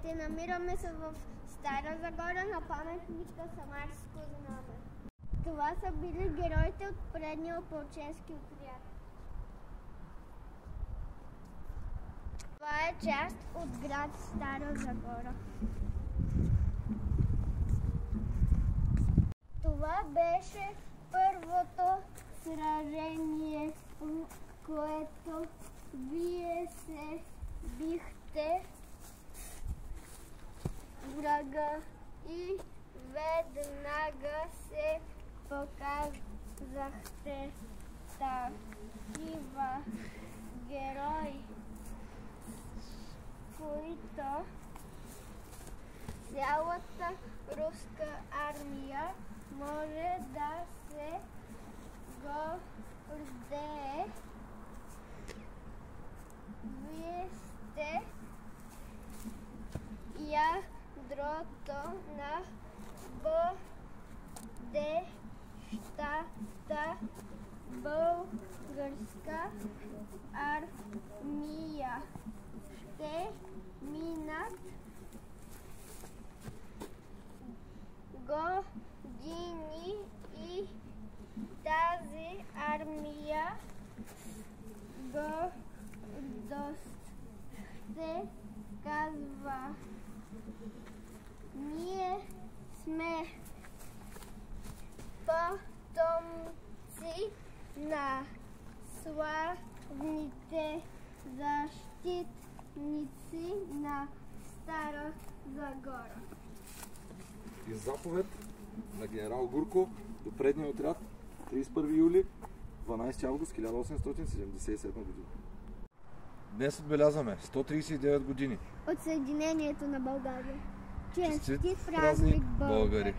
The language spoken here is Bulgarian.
Здравейте, намираме се в Стара Загора на паметничка Самарско знаме. Това са били героите от предния опълченски отряд. Това е част от град Стара Загора. Това беше първото сражение, в което вие се бихте врага и веднага се показахте такива герои, които цялата руска армия може да се гордее. Вие сте ядрото на бъдещата българска армия. Ще минат години и тази армия гордост се казва. Ние сме потомци на славните защитници на Стара Загора. И заповед на генерал Гурко до предния отряд 31 юли 12 август 1877 година. Днес отбелязваме 139 години от Съединението на България. Честит празник, българи!